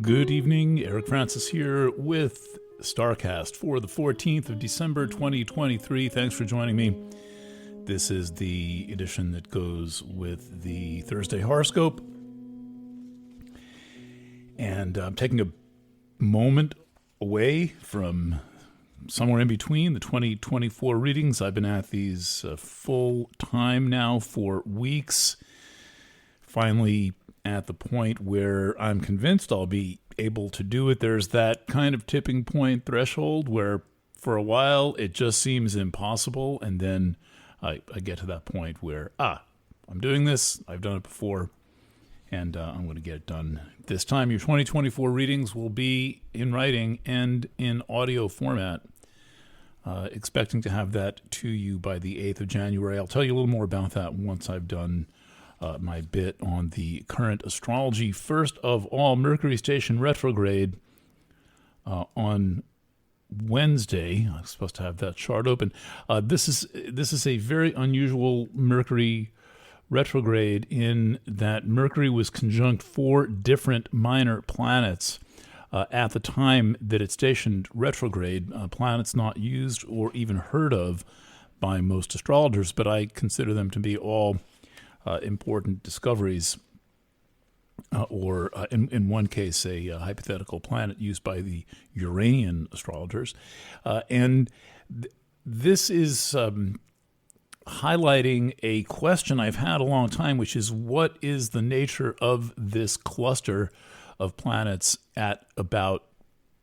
Good evening, Eric Francis here with STARCAST for the 14th of December 2023. Thanks for joining me. This is the edition that goes with the Thursday horoscope. And I'm taking a moment away from somewhere in between the 2024 readings. I've been at these full time now for weeks. Finally at the point where I'm convinced I'll be able to do it. There's that kind of tipping point threshold where for a while it just seems impossible, and then I get to that point where, I'm doing this, I've done it before, and I'm going to get it done this time. Your 2024 readings will be in writing and in audio format. Expecting to have that to you by the 8th of January. I'll tell you a little more about that once I've done my bit on the current astrology. First of all, Mercury station retrograde on Wednesday. I'm supposed to have that chart open. This is a very unusual Mercury retrograde in that Mercury was conjunct 4 different minor planets at the time that it stationed retrograde, planets not used or even heard of by most astrologers, but I consider them to be all important discoveries, or in one case, a hypothetical planet used by the Uranian astrologers. This is highlighting a question I've had a long time, which is, what is the nature of this cluster of planets at about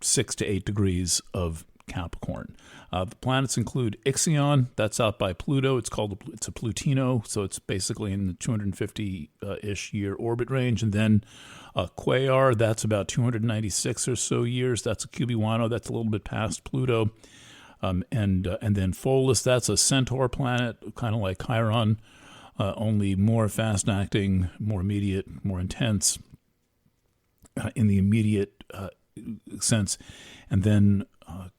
6 to 8 degrees of Capricorn? The planets include Ixion, that's out by Pluto. It's a Plutino, so it's basically in the 250-ish year orbit range. And then Quasar, that's about 296 or so years. That's a Cubewano, that's a little bit past Pluto. And then Pholus, that's a Centaur planet, kind of like Chiron, only more fast-acting, more immediate, more intense in the immediate sense. And then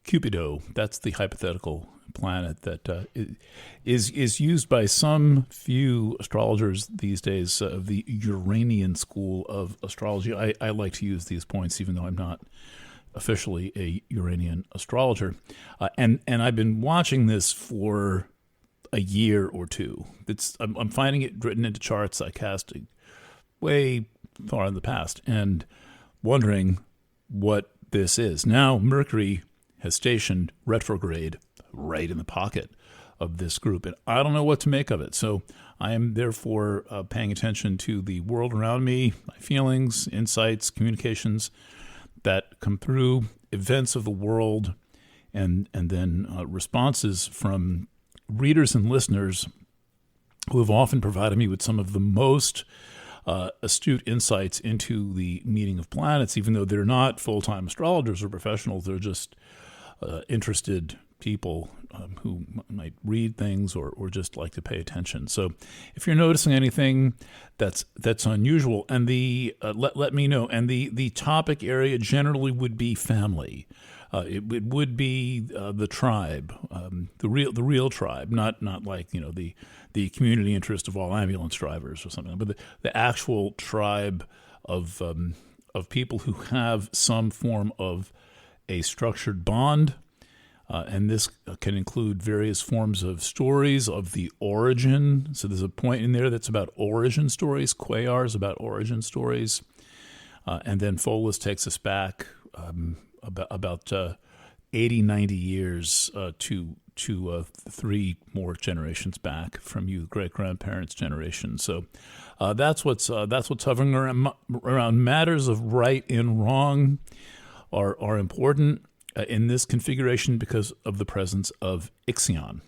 Cupido, that's the hypothetical planet that is used by some few astrologers these days of the Uranian school of astrology. I like to use these points even though I'm not officially a Uranian astrologer. And I've been watching this for a year or two. I'm finding it written into charts I cast way far in the past and wondering what this is. Now Mercury has stationed retrograde right in the pocket of this group, and I don't know what to make of it. So I am therefore paying attention to the world around me, my feelings, insights, communications that come through, events of the world, and then responses from readers and listeners who have often provided me with some of the most astute insights into the meeting of planets, even though they're not full-time astrologers or professionals. They're just interested people who might read things or just like to pay attention. So if you're noticing anything that's unusual, and let me know. And the topic area generally would be family. It would be the tribe, the real tribe, not like the community interest of all ambulance drivers or something, but the actual tribe of people who have some form of a structured bond, and this can include various forms of stories of the origin. So there's a point in there that's about origin stories. Quasar is about origin stories, and then Pholus takes us back about 80, 90 years to 3 more generations back from you great-grandparents' generation. So that's what's hovering around. Matters of right and wrong are important in this configuration because of the presence of Ixion.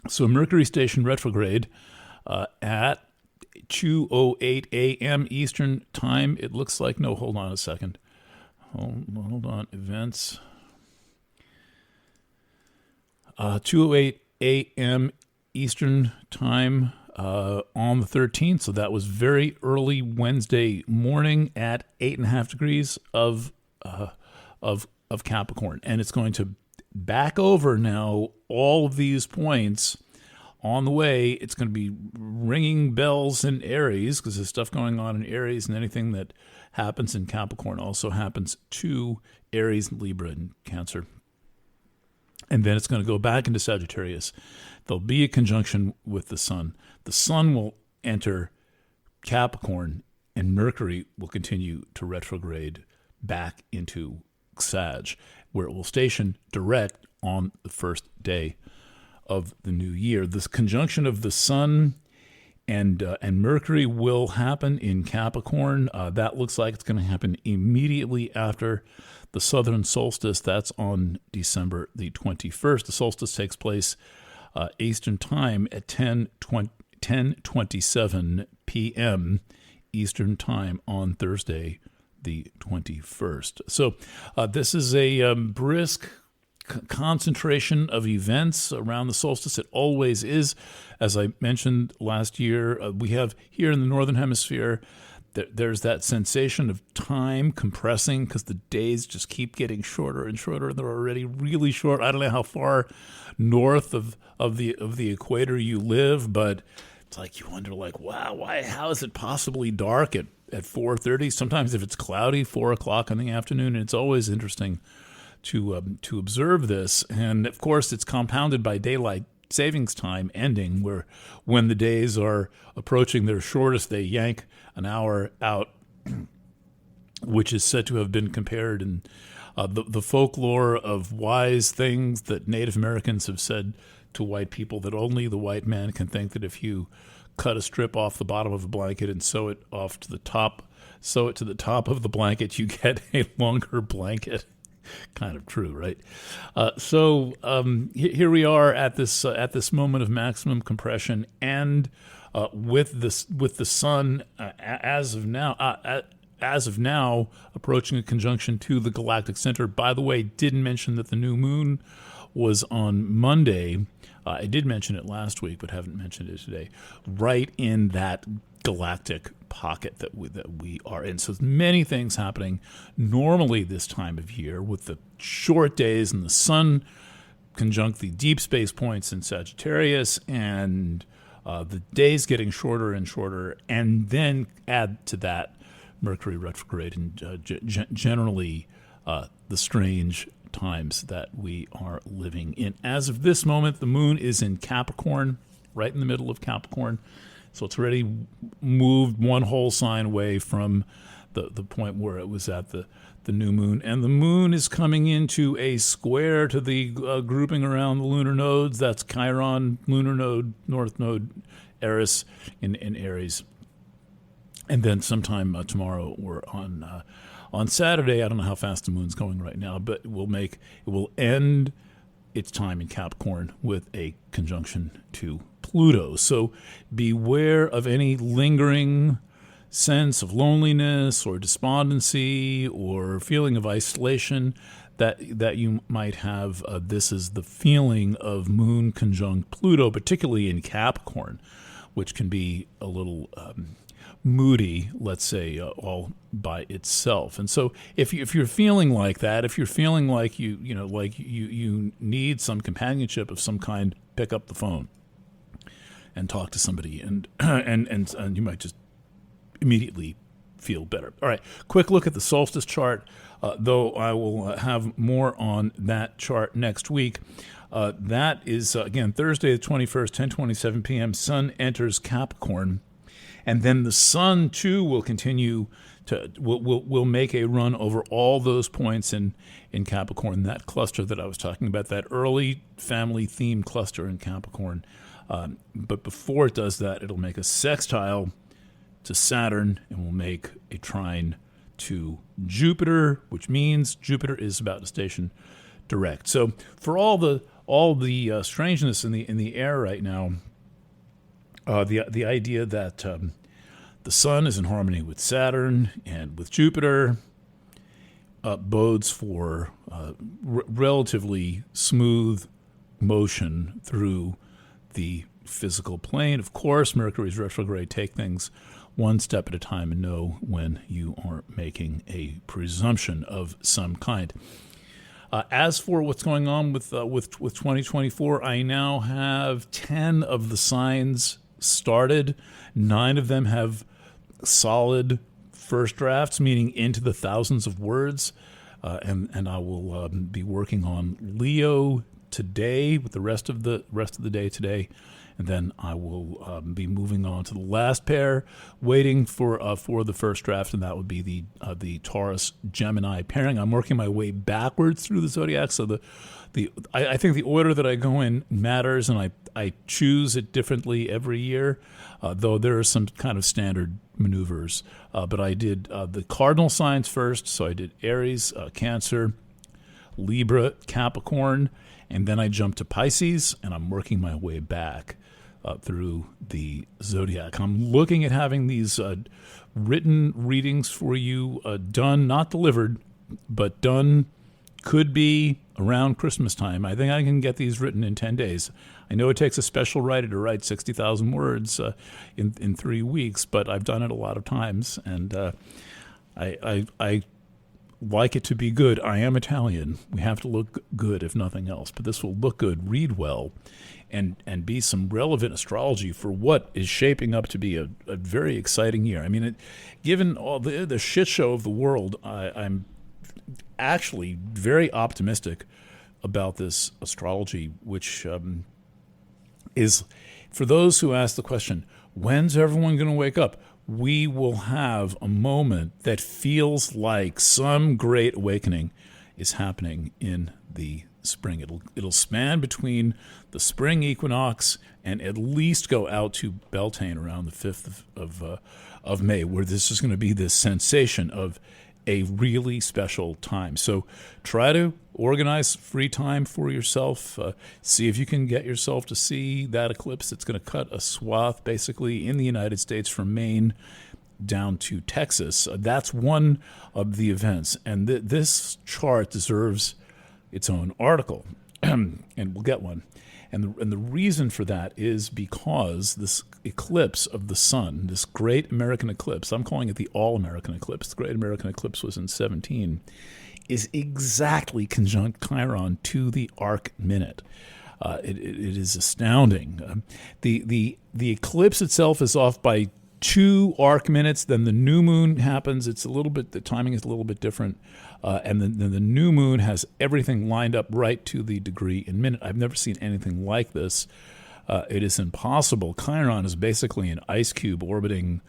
So Mercury station retrograde at 2:08 a.m. Eastern time. It looks like, no, hold on a second. Hold on, events. 2:08 a.m. Eastern time on the 13th. So that was very early Wednesday morning at 8.5 degrees of Capricorn, and it's going to back over now all of these points on the way. It's going to be ringing bells in Aries because there's stuff going on in Aries, and anything that happens in Capricorn also happens to Aries, Libra, and Cancer. And then it's going to go back into Sagittarius. There'll be a conjunction with the sun. The sun will enter Capricorn, and Mercury will continue to retrograde back into Sag, where it will station direct on the first day of the new year. This conjunction of the sun and Mercury will happen in Capricorn. That looks like it's going to happen immediately after the southern solstice. That's on December the 21st. The solstice takes place Eastern time at 10:27 p.m. Eastern time on Thursday, the 21st. So this is a brisk concentration of events around the solstice. It always is. As I mentioned last year, we have here in the Northern Hemisphere, there's that sensation of time compressing because the days just keep getting shorter and shorter. They're already really short. I don't know how far north of the equator you live, but it's like you wonder, like, wow, how is it possibly dark at 4:30? Sometimes if it's cloudy, 4 o'clock in the afternoon. And it's always interesting to observe this. And of course, it's compounded by daylight savings time ending, where when the days are approaching their shortest, they yank an hour out, which is said to have been compared in the folklore of wise things that Native Americans have said to white people, that only the white man can think that if you cut a strip off the bottom of a blanket and sew it to the top of the blanket, you get a longer blanket. Kind of true, right? So here we are at this moment of maximum compression, and with the sun as of now approaching a conjunction to the galactic center. By the way, didn't mention that the new moon was on Monday. I did mention it last week, but haven't mentioned it today. Right in that galactic pocket that we are in. So many things happening normally this time of year, with the short days and the sun conjunct the deep space points in Sagittarius, and the days getting shorter and shorter, and then add to that Mercury retrograde and generally the strange times that we are living in. As of this moment, the moon is in Capricorn, right in the middle of Capricorn. So it's already moved one whole sign away from the point where it was at the new moon. And the moon is coming into a square to the grouping around the lunar nodes. That's Chiron, lunar node, north node, Eris in Aries. And then sometime tomorrow or on Saturday, I don't know how fast the moon's going right now, but it will end its time in Capricorn with a conjunction to Pluto. So beware of any lingering sense of loneliness or despondency or feeling of isolation that you might have. This is the feeling of moon conjunct Pluto, particularly in Capricorn, which can be a little moody, let's say, all by itself. And so if you're feeling like that, if you're feeling like you need some companionship of some kind, pick up the phone and talk to somebody, and you might just immediately feel better. All right, quick look at the solstice chart, though I will have more on that chart next week. That is, again, Thursday the 21st, 10:27 p.m., sun enters Capricorn. And then the sun, too, will continue will make a run over all those points in Capricorn, that cluster that I was talking about, that early family-themed cluster in Capricorn. But before it does that, it'll make a sextile to Saturn and will make a trine to Jupiter, which means Jupiter is about to station direct. So for all the strangeness in the air right now, the idea that the sun is in harmony with Saturn and with Jupiter bodes for relatively smooth motion through the physical plane. Of course, Mercury's retrograde. Take things one step at a time and know when you are making a presumption of some kind. As for what's going on with 2024, I now have 10 of the signs started. 9 of them have solid first drafts, meaning into the thousands of words, and I will be working on Leo today with the rest of the day today, and then I will be moving on to the last pair, waiting for the first draft, and that would be the Taurus Gemini pairing. I'm working my way backwards through the zodiac, so I think the order that I go in matters, and I choose it differently every year, though there are some kind of standard maneuvers. But I did the cardinal signs first, so I did Aries, Cancer, Libra, Capricorn, and then I jumped to Pisces, and I'm working my way back through the zodiac. I'm looking at having these written readings for you done, not delivered, but done. Could be around Christmas time. I think I can get these written in 10 days. I know it takes a special writer to write 60,000 words in 3 weeks, but I've done it a lot of times, and I like it to be good. I am Italian. We have to look good, if nothing else. But this will look good, read well, and be some relevant astrology for what is shaping up to be a very exciting year. I mean, given all the shit show of the world, I'm actually very optimistic about this astrology, which is, for those who ask the question, when's everyone going to wake up? We will have a moment that feels like some great awakening is happening in the spring. It'll span between the spring equinox and at least go out to Beltane around the 5th of May, where this is going to be this sensation of a really special time. So try to organize free time for yourself. See if you can get yourself to see that eclipse. It's going to cut a swath basically in the United States from Maine down to Texas. That's one of the events. And this chart deserves its own article, and we'll get one. And the reason for that is because this eclipse of the sun, this great American eclipse, I'm calling it the All-American eclipse, the great American eclipse was in 17, is exactly conjunct Chiron to the arc minute. It is astounding. The eclipse itself is off by 2 arc minutes. Then the new moon happens. The timing is a little bit different. And then the new moon has everything lined up right to the degree and minute. I've never seen anything like this. It is impossible. Chiron is basically an ice cube orbiting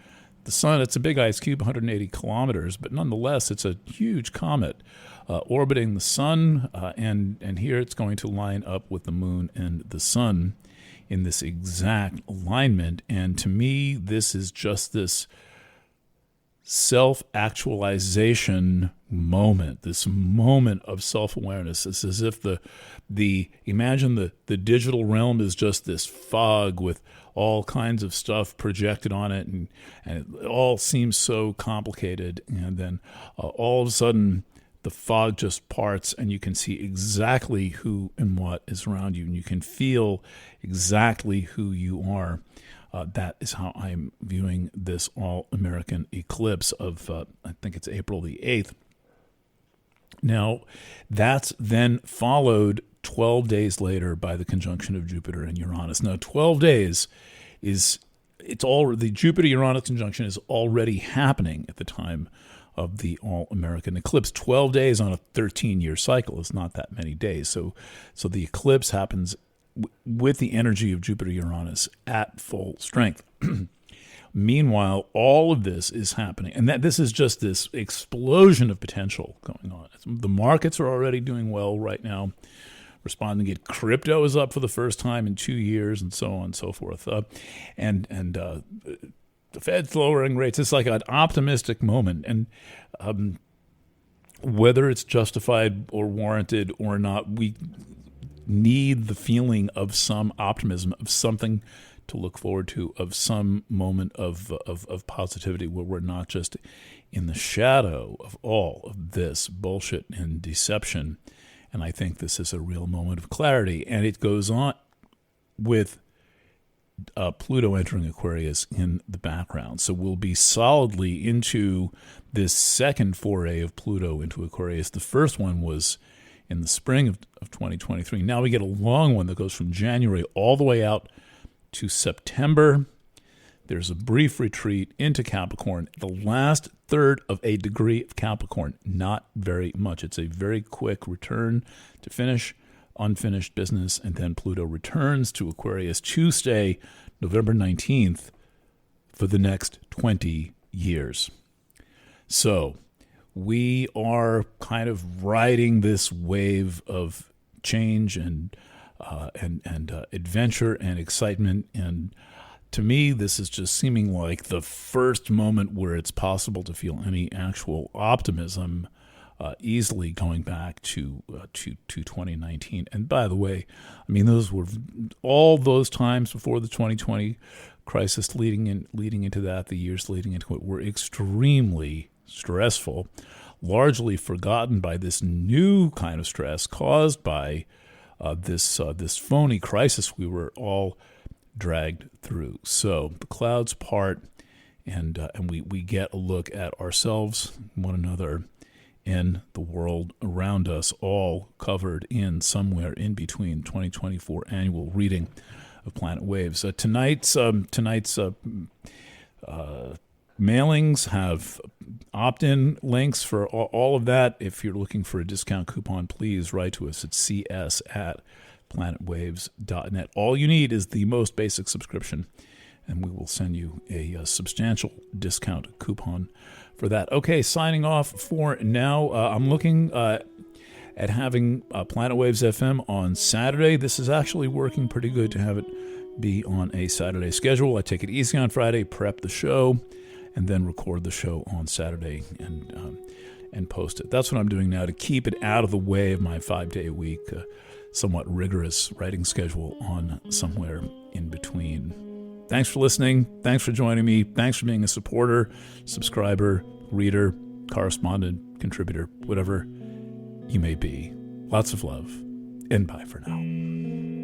the sun. It's a big ice cube, 180 kilometers, but nonetheless, it's a huge comet orbiting the sun. And here it's going to line up with the moon and the sun in this exact alignment. And to me, this is just this self-actualization moment, this moment of self-awareness. It's as if imagine the digital realm is just this fog with all kinds of stuff projected on it, and it all seems so complicated, and then all of a sudden the fog just parts and you can see exactly who and what is around you, and you can feel exactly who you are. That is how I'm viewing this all-American eclipse of, I think it's April the 8th. Now, that's then followed 12 days later by the conjunction of Jupiter and Uranus. Now, 12 days the Jupiter-Uranus conjunction is already happening at the time of the all-American eclipse. 12 days on a 13-year cycle is not that many days. So the eclipse happens with the energy of Jupiter-Uranus at full strength. Meanwhile, all of this is happening, and this is just this explosion of potential going on. The markets are already doing well right now, responding. Crypto is up for the first time in 2 years, and so on and so forth. And the Fed's lowering rates. It's like an optimistic moment, and whether it's justified or warranted or not, we need the feeling of some optimism, of something to look forward to, of some moment of positivity where we're not just in the shadow of all of this bullshit and deception. And I think this is a real moment of clarity. And it goes on with Pluto entering Aquarius in the background. So we'll be solidly into this second foray of Pluto into Aquarius. The first one was in the spring of 2023. Now we get a long one that goes from January all the way out to September. There's a brief retreat into Capricorn, the last third of a degree of Capricorn. Not very much. It's a very quick return to finish unfinished business, and then Pluto returns to Aquarius Tuesday, November 19th, for the next 20 years. So we are kind of riding this wave of change and adventure and excitement. And to me, this is just seeming like the first moment where it's possible to feel any actual optimism, easily going back to 2019. And by the way, I mean, those were all those times before the 2020 crisis leading into that, the years leading into it were extremely stressful, largely forgotten by this new kind of stress caused by this phony crisis we were all dragged through. So the clouds part, and we get a look at ourselves, one another, and the world around us, all covered in somewhere in between 2024 annual reading of Planet Waves. Tonight's mailings have opt-in links for all of that. If you're looking for a discount coupon, please write to us at cs@planetwaves.net. All you need is the most basic subscription, and we will send you a substantial discount coupon for that. Okay, signing off for now. I'm looking at having Planet Waves FM on Saturday. This is actually working pretty good to have it be on a Saturday schedule. I take it easy on Friday, prep the show, and then record the show on Saturday and post it. That's what I'm doing now to keep it out of the way of my 5-day-a-week, somewhat rigorous writing schedule on somewhere in between. Thanks for listening. Thanks for joining me. Thanks for being a supporter, subscriber, reader, correspondent, contributor, whatever you may be. Lots of love, and bye for now.